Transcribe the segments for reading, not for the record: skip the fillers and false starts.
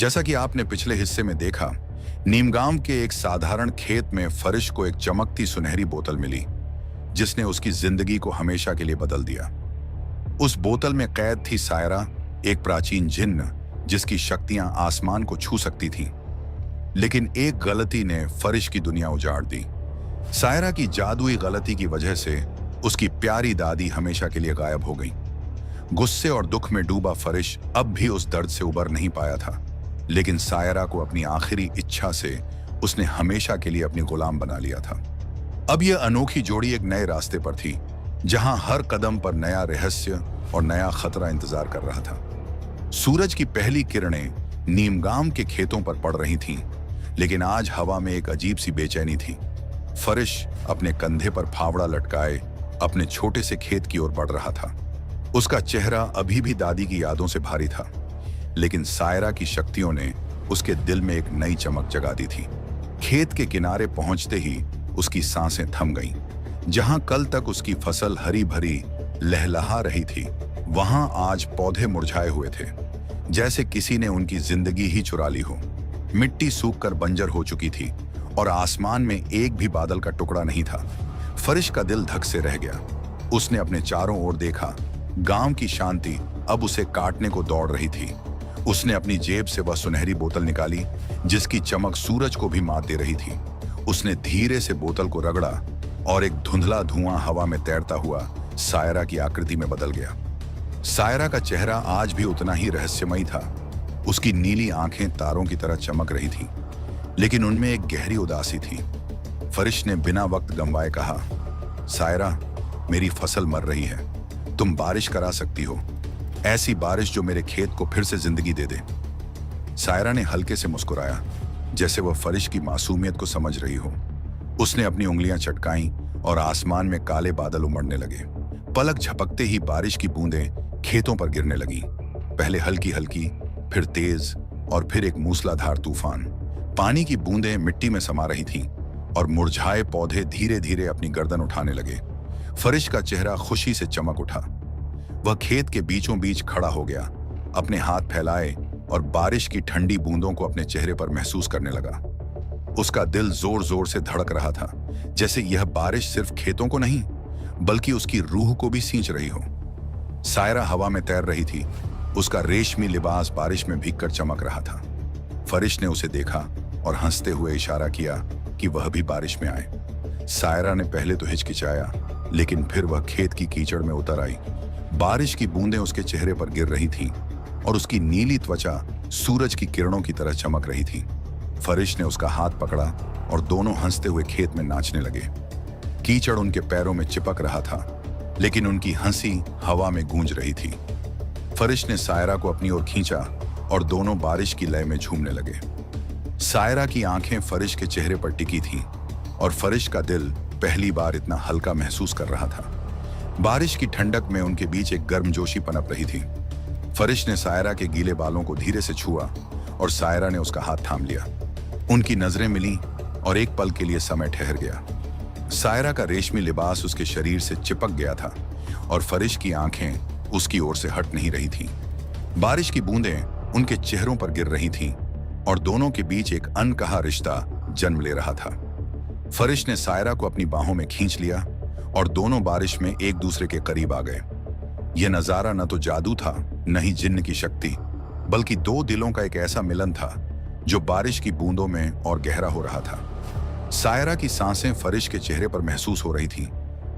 जैसा कि आपने पिछले हिस्से में देखा, नीमगाम के एक साधारण खेत में फरिश को एक चमकती सुनहरी बोतल मिली जिसने उसकी जिंदगी को हमेशा के लिए बदल दिया। उस बोतल में कैद थी सायरा, एक प्राचीन जिन्न जिसकी शक्तियां आसमान को छू सकती थीं। लेकिन एक गलती ने फरिश की दुनिया उजाड़ दी। सायरा की जादुई गलती की वजह से उसकी प्यारी दादी हमेशा के लिए गायब हो गई। गुस्से और दुख में डूबा फरिश अब भी उस दर्द से उबर नहीं पाया था, लेकिन सायरा को अपनी आखिरी इच्छा से उसने हमेशा के लिए अपनी गुलाम बना लिया था। अब यह अनोखी जोड़ी एक नए रास्ते पर थी, जहां हर कदम पर नया रहस्य और नया खतरा इंतजार कर रहा था। सूरज की पहली किरणें नीमगाम के खेतों पर पड़ रही थीं, लेकिन आज हवा में एक अजीब सी बेचैनी थी। फरिश अपने कंधे पर फावड़ा लटकाए अपने छोटे से खेत की ओर बढ़ रहा था। उसका चेहरा अभी भी दादी की यादों से भारी था, लेकिन सायरा की शक्तियों ने उसके दिल में एक नई चमक जगा दी थी। खेत के किनारे पहुंचते ही उसकी सांसें थम गईं। जहां कल तक उसकी फसल हरी भरी लहलहा रही थी, वहां आज पौधे मुरझाए हुए थे, जैसे किसी ने उनकी जिंदगी ही चुरा ली हो। मिट्टी सूखकर बंजर हो चुकी थी और आसमान में एक भी बादल का टुकड़ा नहीं था। फरिश का दिल धक से रह गया। उसने अपने चारों ओर देखा। गांव की शांति अब उसे काटने को दौड़ रही थी। उसने अपनी जेब से वह सुनहरी बोतल निकाली जिसकी चमक सूरज को भी मात दे रही थी। उसने धीरे से बोतल को रगड़ा और एक धुंधला धुआं हवा में तैरता हुआ सायरा की आकृति में बदल गया। सायरा का चेहरा आज भी उतना ही रहस्यमयी था। उसकी नीली आंखें तारों की तरह चमक रही थीं, लेकिन उनमें एक गहरी उदासी थी। फरिश ने बिना वक्त गंवाए कहा, सायरा, मेरी फसल मर रही है। तुम बारिश करा सकती हो, ऐसी बारिश जो मेरे खेत को फिर से जिंदगी दे दे। सायरा ने हल्के से मुस्कुराया, जैसे वह फरिश की मासूमियत को समझ रही हो। उसने अपनी उंगलियां चटकाईं और आसमान में काले बादल उमड़ने लगे। पलक झपकते ही बारिश की बूंदें खेतों पर गिरने लगीं। पहले हल्की हल्की, फिर तेज और फिर एक मूसलाधार तूफान। पानी की बूंदें मिट्टी में समा रही थीं और मुरझाए पौधे धीरे धीरे अपनी गर्दन उठाने लगे। फरिश का चेहरा खुशी से चमक उठा। वह खेत के बीचों बीच खड़ा हो गया, अपने हाथ फैलाए और बारिश की ठंडी बूंदों को अपने चेहरे पर महसूस करने लगा। उसका दिल जोर जोर से धड़क रहा था, जैसे यह बारिश सिर्फ खेतों को नहीं बल्कि उसकी रूह को भी सींच रही हो। सायरा हवा में तैर रही थी। उसका रेशमी लिबास बारिश में भीगकर चमक रहा था। फरिश ने उसे देखा और हंसते हुए इशारा किया कि वह भी बारिश में आए। सायरा ने पहले तो हिचकिचाया, लेकिन फिर वह खेत की कीचड़ में उतर आई। बारिश की बूंदें उसके चेहरे पर गिर रही थीं और उसकी नीली त्वचा सूरज की किरणों की तरह चमक रही थी। फरिश ने उसका हाथ पकड़ा और दोनों हंसते हुए खेत में नाचने लगे। कीचड़ उनके पैरों में चिपक रहा था, लेकिन उनकी हंसी हवा में गूंज रही थी। फरिश ने सायरा को अपनी ओर खींचा और दोनों बारिश की लय में झूमने लगे। सायरा की आंखें फरिश के चेहरे पर टिकी थीं और फरिश का दिल पहली बार इतना हल्का महसूस कर रहा था। बारिश की ठंडक में उनके बीच एक गर्मजोशी पनप रही थी। फरिश ने सायरा के गीले बालों को धीरे से छुआ और सायरा ने उसका हाथ थाम लिया। उनकी नजरें मिलीं और एक पल के लिए समय ठहर गया। सायरा का रेशमी लिबास उसके शरीर से चिपक गया था और फरिश की आंखें उसकी ओर से हट नहीं रही थीं। बारिश की बूंदें उनके चेहरों पर गिर रही थीं और दोनों के बीच एक अनकहा रिश्ता जन्म ले रहा था। फरिश ने सायरा को अपनी बाहों में खींच लिया और दोनों बारिश में एक दूसरे के करीब आ गए। यह नजारा न तो जादू था, न ही जिन्न की शक्ति, बल्कि दो दिलों का एक ऐसा मिलन था जो बारिश की बूंदों में और गहरा हो रहा था। सायरा की सांसें फरिश के चेहरे पर महसूस हो रही थीं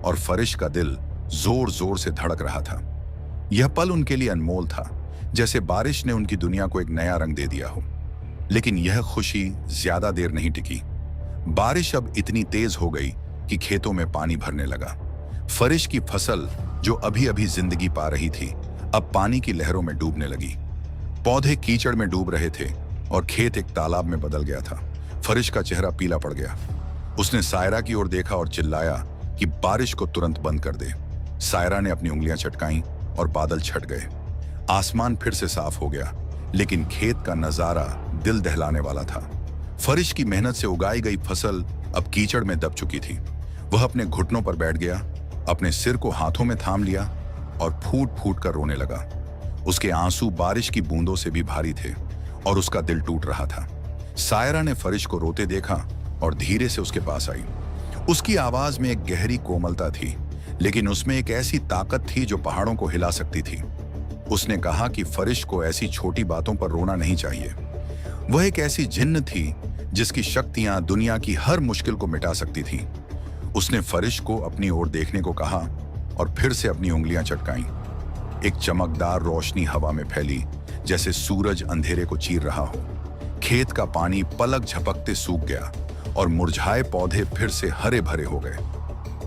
और फरिश का दिल जोर जोर से धड़क रहा था। यह पल उनके लिए अनमोल था, जैसे बारिश ने उनकी दुनिया को एक नया रंग दे दिया हो। लेकिन यह खुशी ज्यादा देर नहीं टिकी। बारिश अब इतनी तेज हो गई कि खेतों में पानी भरने लगा। फरिश की फसल, जो अभी अभी जिंदगी पा रही थी, अब पानी की लहरों में डूबने लगी। पौधे कीचड़ में डूब रहे थे और खेत एक तालाब में बदल गया था। फरिश का चेहरा पीला पड़ गया। उसने सायरा की ओर देखा और चिल्लाया कि बारिश को तुरंत बंद कर दे। सायरा ने अपनी उंगलियां चटकाईं और बादल छट गए। आसमान फिर से साफ हो गया, लेकिन खेत का नजारा दिल दहलाने वाला था। फरिश की मेहनत से उगाई गई फसल अब कीचड़ में दब चुकी थी। वह अपने घुटनों पर बैठ गया, अपने सिर को हाथों में थाम लिया और फूट फूट कर रोने लगा। उसके आंसू बारिश की बूंदों से भी भारी थे और उसका दिल टूट रहा था। सायरा ने फरिश को रोते देखा और धीरे से उसके पास आई। उसकी आवाज में एक गहरी कोमलता थी, लेकिन उसमें एक ऐसी ताकत थी जो पहाड़ों को हिला सकती थी। उसने कहा कि फरिश को ऐसी छोटी बातों पर रोना नहीं चाहिए। वह एक ऐसी जिन्न थी जिसकी शक्तियां दुनिया की हर मुश्किल को मिटा सकती थी। उसने फरिश को अपनी ओर देखने को कहा और फिर से अपनी उंगलियां चटकाईं। एक चमकदार रोशनी हवा में फैली, जैसे सूरज अंधेरे को चीर रहा हो। खेत का पानी पलक झपकते सूख गया और मुरझाए पौधे फिर से हरे भरे हो गए।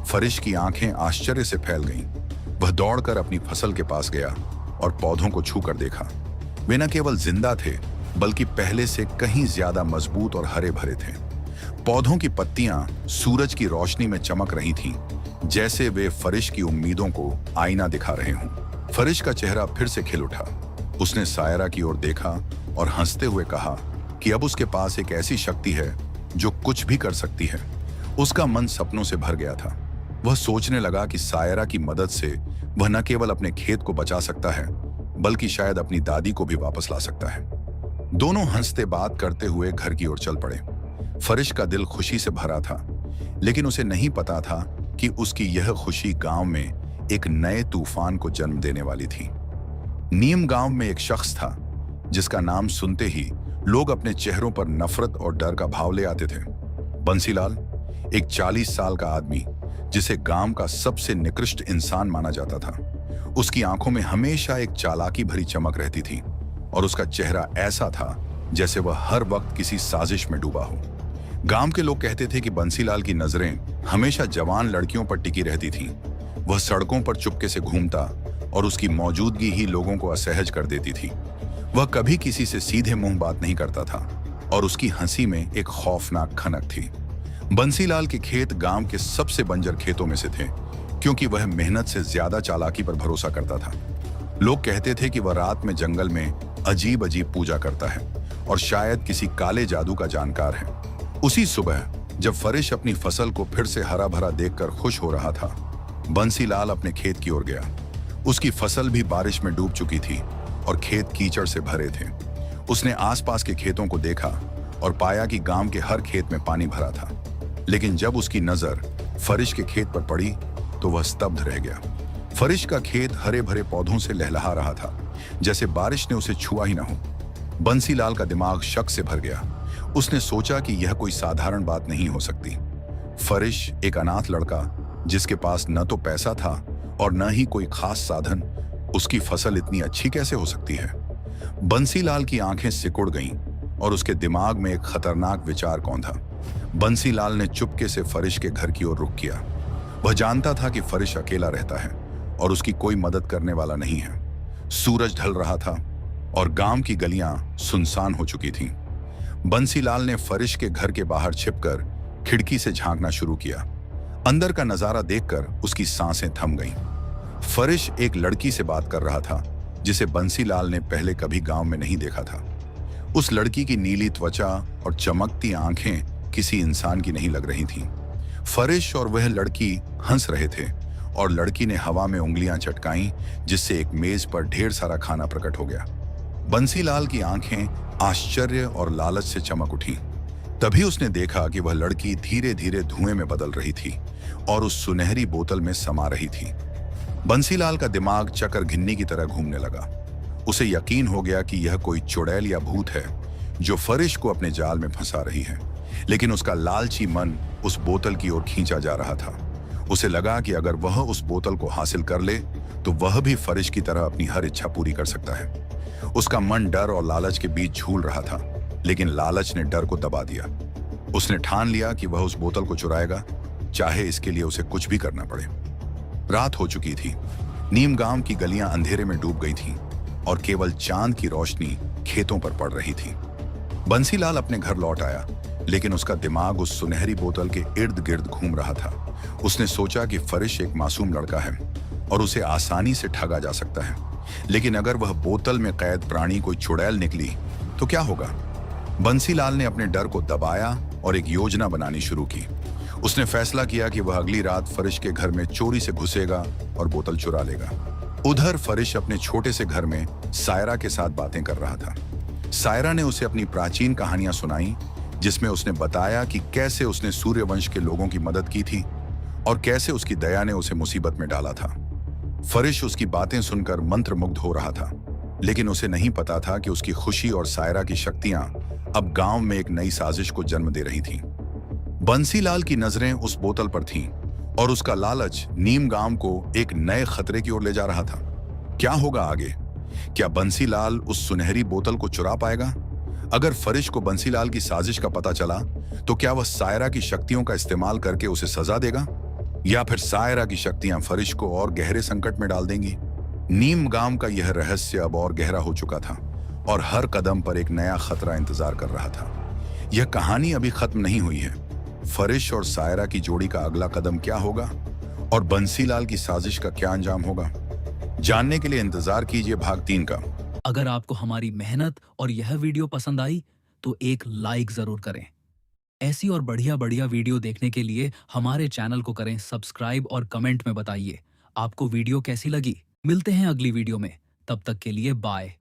फरिश की आंखें आश्चर्य से फैल गईं। वह दौड़कर अपनी फसल के पास गया और पौधों को छूकर देखा। वे न केवल जिंदा थे, बल्कि पहले से कहीं ज्यादा मजबूत और हरे भरे थे। पौधों की पत्तियां सूरज की रोशनी में चमक रही थीं, जैसे वे फरिश की उम्मीदों को आईना दिखा रहे हों। फरिश का चेहरा फिर से खिल उठा। उसने सायरा की ओर देखा और हंसते हुए कहा कि अब उसके पास एक ऐसी शक्ति है जो कुछ भी कर सकती है। उसका मन सपनों से भर गया था। वह सोचने लगा कि सायरा की मदद से वह न केवल अपने खेत को बचा सकता है, बल्कि शायद अपनी दादी को भी वापस ला सकता है। दोनों हंसते बात करते हुए घर की ओर चल पड़े। फरिश का दिल खुशी से भरा था, लेकिन उसे नहीं पता था कि उसकी यह खुशी गांव में एक नए तूफान को जन्म देने वाली थी। नीम गांव में एक शख्स था जिसका नाम सुनते ही लोग अपने चेहरों पर नफरत और डर का भाव ले आते थे। बंसीलाल, एक 40 साल का आदमी जिसे गांव का सबसे निकृष्ट इंसान माना जाता था। उसकी आंखों में हमेशा एक चालाकी भरी चमक रहती थी और उसका चेहरा ऐसा था जैसे वह हर वक्त किसी साजिश में डूबा हो। गांव के लोग कहते थे कि बंसीलाल की नजरें हमेशा जवान लड़कियों पर टिकी रहती थीं। वह सड़कों पर चुपके से घूमता और उसकी मौजूदगी ही लोगों को असहज कर देती थी। वह कभी किसी से सीधे मुंह बात नहीं करता था और उसकी हंसी में एक खौफनाक खनक थी। बंसीलाल के खेत गांव के सबसे बंजर खेतों में से थे, क्योंकि वह मेहनत से ज्यादा चालाकी पर भरोसा करता था। लोग कहते थे कि वह रात में जंगल में अजीब अजीब पूजा करता है और शायद किसी काले जादू का जानकार है। उसी सुबह जब फरिश अपनी फसल को फिर से हरा भरा देखकर खुश हो रहा था, बंसीलाल अपने खेत की ओर गया। उसकी फसल भी बारिश में डूब चुकी थी और खेत कीचड़ से भरे थे। उसने आसपास के खेतों को देखा और पाया कि गांव के हर खेत में पानी भरा था, लेकिन जब उसकी नजर फरिश के खेत पर पड़ी तो वह स्तब्ध रह गया। फरिश का खेत हरे भरे पौधों से लहलहा रहा था, जैसे बारिश ने उसे छुआ ही न हो। बंसीलाल का दिमाग शक से भर गया। उसने सोचा कि यह कोई साधारण बात नहीं हो सकती। फरिश, एक अनाथ लड़का जिसके पास न तो पैसा था और न ही कोई खास साधन, उसकी फसल इतनी अच्छी कैसे हो सकती है? बंसीलाल की आंखें सिकुड़ गईं और उसके दिमाग में एक खतरनाक विचार कौंधा। बंसीलाल ने चुपके से फरिश के घर की ओर रुख किया। वह जानता था कि फरिश अकेला रहता है और उसकी कोई मदद करने वाला नहीं है। सूरज ढल रहा था और गांव की गलियां सुनसान हो चुकी थीं। बंसीलाल ने फरिश के घर के बाहर छिपकर खिड़की से झांकना शुरू किया। अंदर का नजारा देखकर उसकी सांसें थम गईं। फरिश एक लड़की से बात कर रहा था जिसे बंसीलाल ने पहले कभी गांव में नहीं देखा था। उस लड़की की नीली त्वचा और चमकती आंखें किसी इंसान की नहीं लग रही थीं। फरिश और वह लड़की हंस रहे थे और लड़की ने हवा में उंगलियां चटकाईं, जिससे एक मेज पर ढेर सारा खाना प्रकट हो गया। बंसीलाल की आंखें आश्चर्य और लालच से चमक उठी। तभी उसने देखा कि वह लड़की धीरे धीरे धुएं में बदल रही थी और उस सुनहरी बोतल में समा रही थी। बंसीलाल का दिमाग चक्कर घिन्नी की तरह घूमने लगा। उसे यकीन हो गया कि यह कोई चुड़ैल या भूत है जो फरिश को अपने जाल में फंसा रही है, लेकिन उसका लालची मन उस बोतल की ओर खींचा जा रहा था। उसे लगा कि अगर वह उस बोतल को हासिल कर ले तो वह भी फरिश की तरह अपनी हर इच्छा पूरी कर सकता है। उसका मन डर और लालच के बीच झूल रहा था, लेकिन लालच ने डर को दबा दिया। उसने ठान लिया कि वह उस बोतल को चुराएगा, चाहे इसके लिए उसे कुछ भी करना पड़े। रात हो चुकी थी। नीम गांव की गलियां अंधेरे में डूब गई थीं और केवल चांद की रोशनी खेतों पर पड़ रही थी। बंसीलाल अपने घर लौट आया, लेकिन उसका दिमाग उस सुनहरी बोतल के इर्द गिर्द घूम रहा था। उसने सोचा कि फरिश एक मासूम लड़का है और उसे आसानी से ठगा जा सकता है, लेकिन अगर वह बोतल में कैद प्राणी कोई चुड़ैल निकली तो क्या होगा? बंसीलाल ने अपने डर को दबाया और एक योजना बनानी शुरू की। उसने फैसला किया कि वह अगली रात फरिश के घर में चोरी से घुसेगा और बोतल चुरा लेगा। उधर फरिश अपने छोटे से घर में सायरा के साथ बातें कर रहा था। सायरा ने उसे अपनी प्राचीन कहानियां सुनाई, जिसमें उसने बताया कि कैसे उसने सूर्यवंश के लोगों की मदद की थी और कैसे उसकी दया ने उसे मुसीबत में डाला था। फरिश उसकी बातें सुनकर मंत्रमुग्ध हो रहा था, लेकिन उसे नहीं पता था कि उसकी खुशी और सायरा की शक्तियां अब गांव में एक नई साजिश को जन्म दे रही थीं। बंसीलाल की नजरें उस बोतल पर थीं और उसका लालच नीम गांव को एक नए खतरे की ओर ले जा रहा था। क्या होगा आगे? क्या बंसीलाल उस सुनहरी बोतल को चुरा पाएगा? अगर फरिश को बंसीलाल की साजिश का पता चला, तो क्या वह सायरा की शक्तियों का इस्तेमाल करके उसे सजा देगा, या फिर सायरा की शक्तियां फरिश को और गहरे संकट में डाल देंगी? नीम गांव का यह रहस्य अब और गहरा हो चुका था और हर कदम पर एक नया खतरा इंतजार कर रहा था। यह कहानी अभी खत्म नहीं हुई है। फरिश और सायरा की जोड़ी का अगला कदम क्या होगा और बंसीलाल की साजिश का क्या अंजाम होगा, जानने के लिए इंतजार कीजिए भाग 3 का। अगर आपको हमारी मेहनत और यह वीडियो पसंद आई तो एक लाइक जरूर करें। ऐसी और बढ़िया बढ़िया वीडियो देखने के लिए हमारे चैनल को करें सब्सक्राइब और कमेंट में बताइए आपको वीडियो कैसी लगी। मिलते हैं अगली वीडियो में, तब तक के लिए बाय।